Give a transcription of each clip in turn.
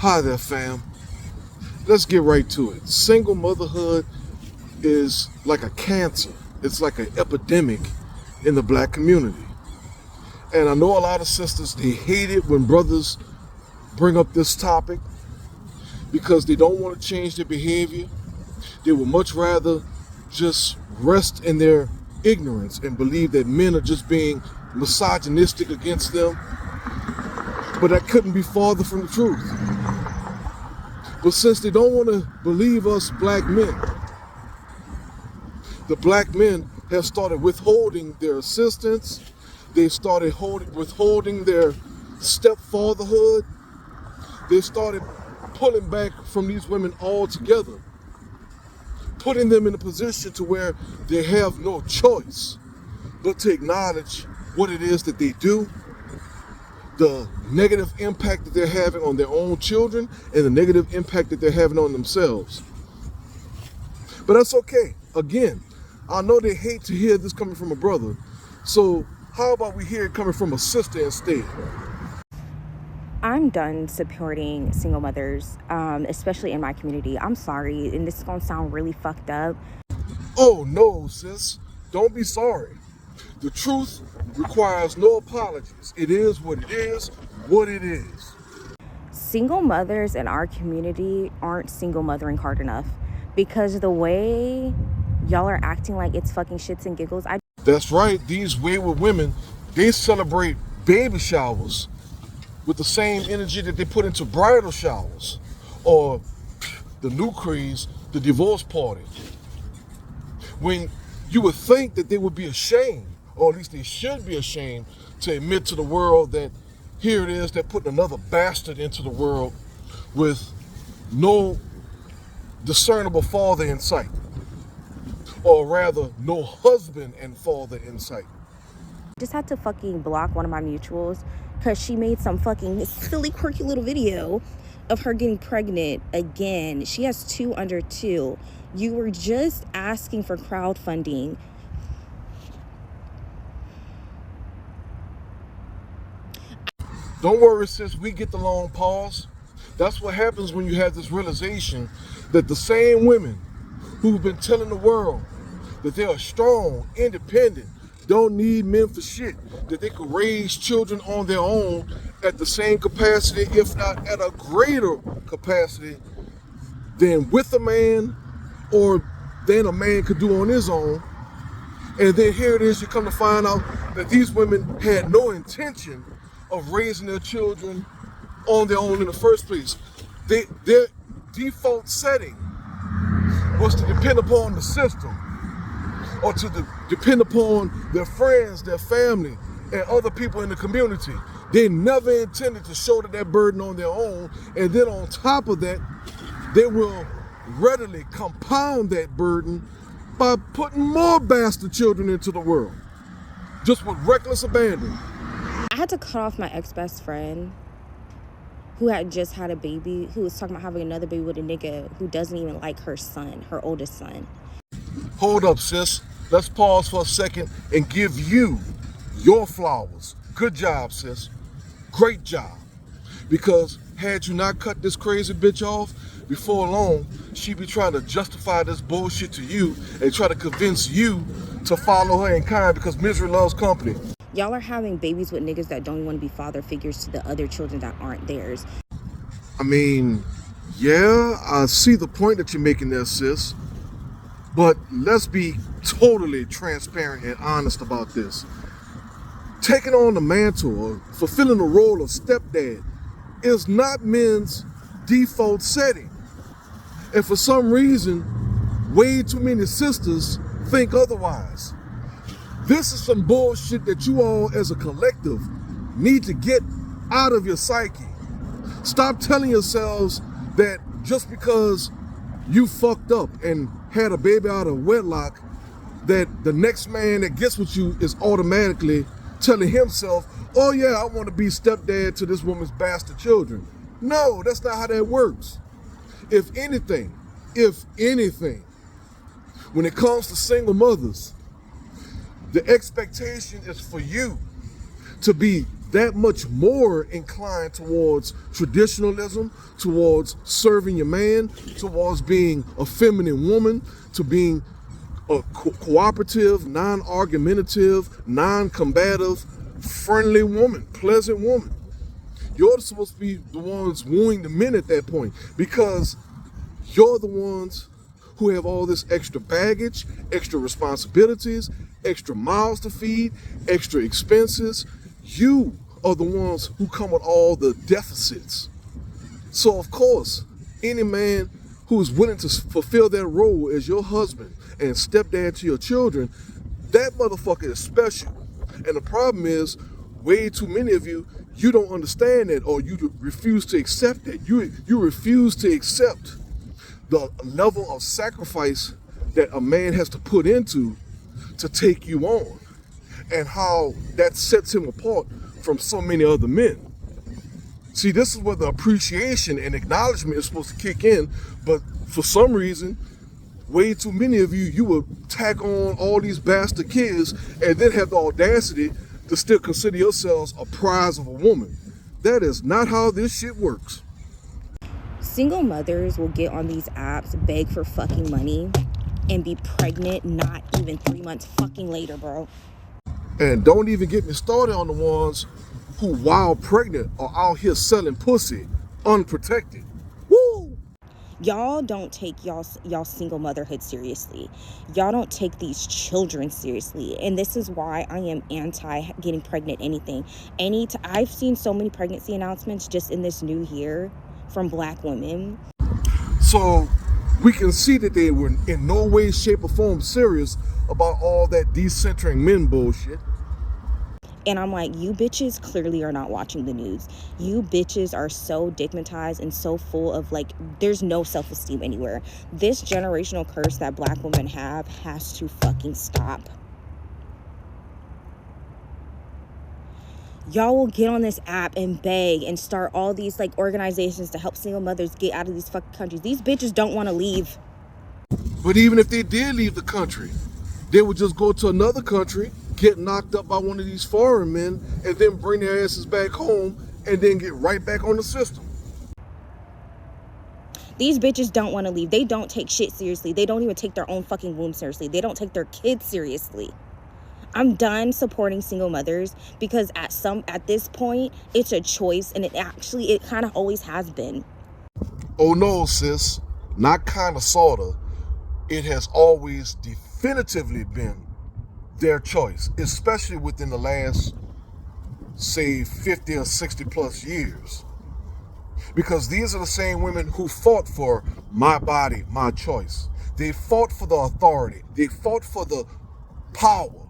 Hi there, fam. Let's get right to it. Single motherhood is like a cancer. It's like an epidemic in the black community. And I know a lot of sisters, they hate it when brothers bring up this topic because they don't want to change their behavior. They would much rather just rest in their ignorance and believe that men are just being misogynistic against them. But that couldn't be farther from the truth. But since they don't want to believe us black men, the black men have started withholding their assistance. They've started withholding their stepfatherhood. They've started pulling back from these women altogether, putting them in a position to where they have no choice but to acknowledge what it is that they do, the negative impact that they're having on their own children, and the negative impact that they're having on themselves. But that's okay. Again, I know they hate to hear this coming from a brother, so how about we hear it coming from a sister instead? I'm done supporting single mothers, especially in my community. I'm sorry, and this is gonna sound really fucked up. Oh no, sis. Don't be sorry. The truth requires no apologies. It is what it is, what it is. Single mothers in our community aren't single mothering hard enough because the way y'all are acting like it's fucking shits and giggles. That's right. These wayward women, they celebrate baby showers with the same energy that they put into bridal showers or the new craze, the divorce party. When you would think that they would be ashamed, or at least they should be ashamed, to admit to the world that here it is, they're putting another bastard into the world with no discernible father in sight, or rather no husband and father in sight. Just had to fucking block one of my mutuals because she made some fucking silly, quirky little video of her getting pregnant again. She has 2 under 2. You were just asking for crowdfunding. Don't worry, sis, we get the long pause. That's what happens when you have this realization that the same women who've been telling the world that they are strong, independent, don't need men for shit, that they could raise children on their own at the same capacity, if not at a greater capacity than with a man or than a man could do on his own. And then here it is, you come to find out that these women had no intention of raising their children on their own in the first place. Their default setting was to depend upon the system, or to depend upon their friends, their family, and other people in the community. They never intended to shoulder that burden on their own, and then on top of that, they will readily compound that burden by putting more bastard children into the world, just with reckless abandon. I had to cut off my ex-best friend who had just had a baby, who was talking about having another baby with a nigga who doesn't even like her son, her oldest son. Hold up, sis. Let's pause for a second and give you your flowers. Good job, sis. Great job. Because had you not cut this crazy bitch off, before long, she'd be trying to justify this bullshit to you and try to convince you to follow her in kind, because misery loves company. Y'all are having babies with niggas that don't even want to be father figures to the other children that aren't theirs. I mean, yeah, I see the point that you're making there, sis. But let's be totally transparent and honest about this. Taking on the mantle or fulfilling the role of stepdad is not men's default setting. And for some reason, way too many sisters think otherwise. This is some bullshit that you all as a collective need to get out of your psyche. Stop telling yourselves that just because you fucked up and had a baby out of wedlock, that the next man that gets with you is automatically telling himself, oh yeah, I want to be stepdad to this woman's bastard children. No, that's not how that works. If anything, when it comes to single mothers, the expectation is for you to be that much more inclined towards traditionalism, towards serving your man, towards being a feminine woman, to being a cooperative, non-argumentative, non-combative, friendly woman, pleasant woman. You're supposed to be the ones wooing the men at that point, because you're the ones who have all this extra baggage, extra responsibilities, extra mouths to feed, extra expenses. You are the ones who come with all the deficits. So of course, any man who is willing to fulfill that role as your husband and stepdad to your children, that motherfucker is special. And the problem is, way too many of you, you don't understand that, or you refuse to accept it. You refuse to accept the level of sacrifice that a man has to put into to take you on, and how that sets him apart from so many other men. See, this is where the appreciation and acknowledgement is supposed to kick in, but for some reason, way too many of you, you will tack on all these bastard kids and then have the audacity to still consider yourselves a prize of a woman. That is not how this shit works. Single mothers will get on these apps, beg for fucking money, and be pregnant not even 3 months fucking later, bro. And don't even get me started on the ones who, while pregnant, are out here selling pussy unprotected. Woo! Y'all don't take y'all single motherhood seriously. Y'all don't take these children seriously. And this is why I am anti getting pregnant anything. I've seen so many pregnancy announcements just in this new year from Black women. So we can see that they were in no way, shape, or form serious about all that decentering men bullshit. And I'm like, you bitches clearly are not watching the news. You bitches are so digmatized and so full of, like, there's no self-esteem anywhere. This generational curse that Black women have has to fucking stop. Y'all will get on this app and beg and start all these, like, organizations to help single mothers get out of these fucking countries. These bitches don't want to leave. But even if they did leave the country, they would just go to another country, get knocked up by one of these foreign men, and then bring their asses back home and then get right back on the system. These bitches don't want to leave. They don't take shit seriously. They don't even take their own fucking womb seriously. They don't take their kids seriously. I'm done supporting single mothers because at this point, it's a choice, and it kind of always has been. Oh no, sis. Not kinda, sorta. It has always definitively been their choice, especially within the last, say, 50 or 60 plus years. Because these are the same women who fought for my body, my choice. They fought for the authority. They fought for the power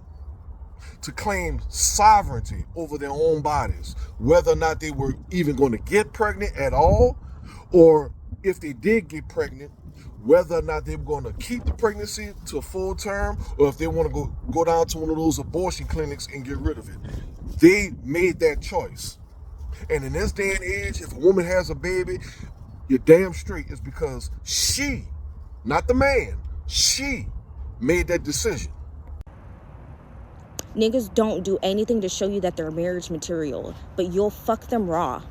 to claim sovereignty over their own bodies, whether or not they were even going to get pregnant at all, or if they did get pregnant, whether or not they were going to keep the pregnancy to a full term, or if they want to go down to one of those abortion clinics and get rid of it. They made that choice. And in this day and age, if a woman has a baby, you're damn straight it's because she, not the man, she made that decision. Niggas don't do anything to show you that they're marriage material, but you'll fuck them raw.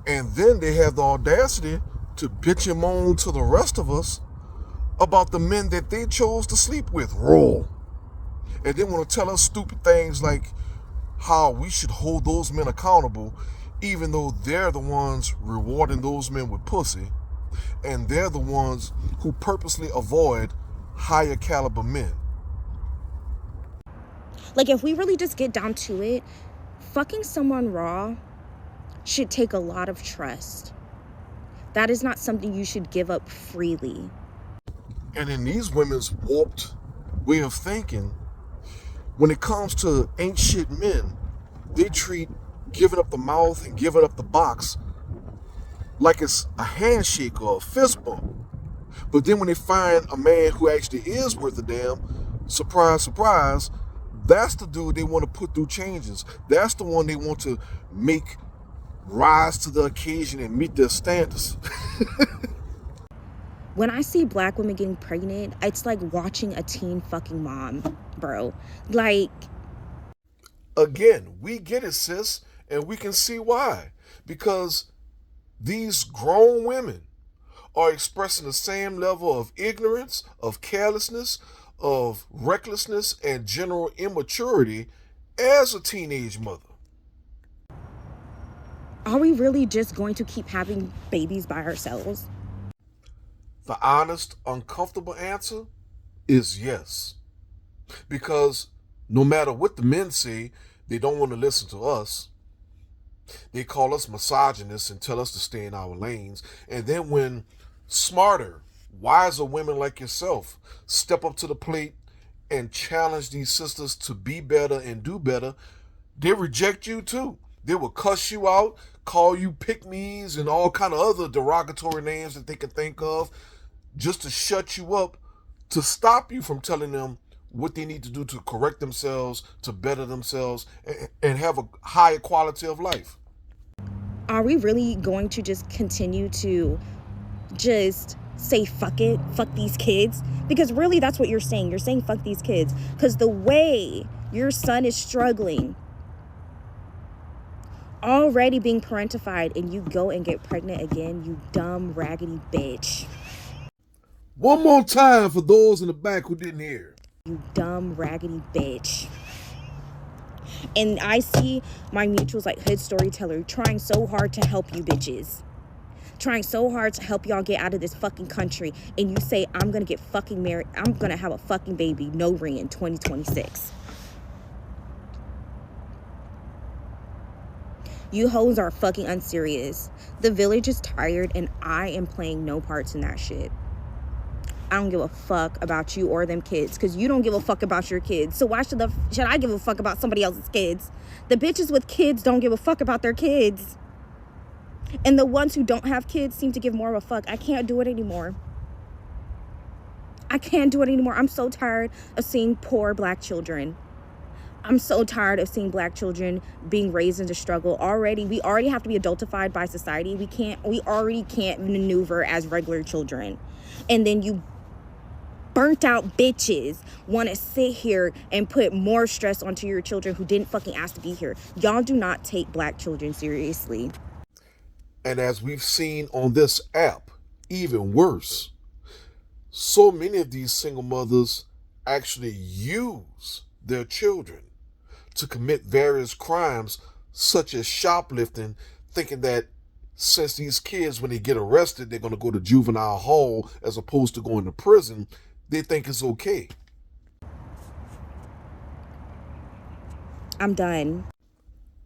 And then they have the audacity to bitch and moan to the rest of us about the men that they chose to sleep with raw. And then want to tell us stupid things like how we should hold those men accountable, even though they're the ones rewarding those men with pussy, and they're the ones who purposely avoid higher caliber men. Like, if we really just get down to it, fucking someone raw should take a lot of trust. That is not something you should give up freely. And in these women's warped way of thinking, when it comes to ain't shit men, they treat giving up the mouth and giving up the box like it's a handshake or a fist bump. But then when they find a man who actually is worth a damn, surprise, surprise, that's the dude they want to put through changes. That's the one they want to make rise to the occasion and meet their standards. When I see Black women getting pregnant, it's like watching a teen fucking mom, bro. Like, Again, we get it, sis, and we can see why. Because these grown women are expressing the same level of ignorance, of carelessness, of recklessness, and general immaturity as a teenage mother. Are we really just going to keep having babies by ourselves? The honest, uncomfortable answer is yes. Because no matter what the men say, they don't want to listen to us. They call us misogynists and tell us to stay in our lanes. And then when smarter, wiser women like yourself step up to the plate and challenge these sisters to be better and do better, they reject you too. They will cuss you out, call you pick-me's and all kind of other derogatory names that they can think of just to shut you up, to stop you from telling them what they need to do to correct themselves, to better themselves, and have a higher quality of life. Are we really going to just continue to just say fuck it, fuck these kids? Because really that's what you're saying. You're saying fuck these kids. Because the way your son is struggling, already being parentified, and you go and get pregnant again, you dumb, raggedy bitch. One more time for those in the back who didn't hear. You dumb, raggedy bitch. And I see my mutuals like Hood Storyteller trying so hard to help you bitches. Trying so hard to help y'all get out of this fucking country. And you say, I'm going to get fucking married. I'm going to have a fucking baby. No ring in 2026. You hoes are fucking unserious. The village is tired and I am playing no parts in that shit. I don't give a fuck about you or them kids, because you don't give a fuck about your kids. So why should I give a fuck about somebody else's kids? The bitches with kids don't give a fuck about their kids. And the ones who don't have kids seem to give more of a fuck. I can't do it anymore. I can't do it anymore. I'm so tired of seeing poor black children. I'm so tired of seeing black children being raised into struggle. We already have to be adultified by society. We already can't maneuver as regular children. And then you burnt out bitches want to sit here and put more stress onto your children who didn't fucking ask to be here. Y'all do not take black children seriously. And as we've seen on this app, even worse, so many of these single mothers actually use their children to commit various crimes such as shoplifting, thinking that since these kids, when they get arrested, they're going to go to juvenile hall as opposed to going to prison, they think it's okay. I'm done.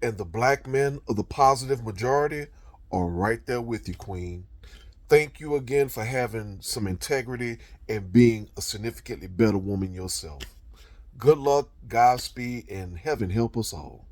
And the black men of the positive majority are right there with you, Queen. Thank you again for having some integrity and being a significantly better woman yourself. Good luck, Godspeed, and heaven help us all.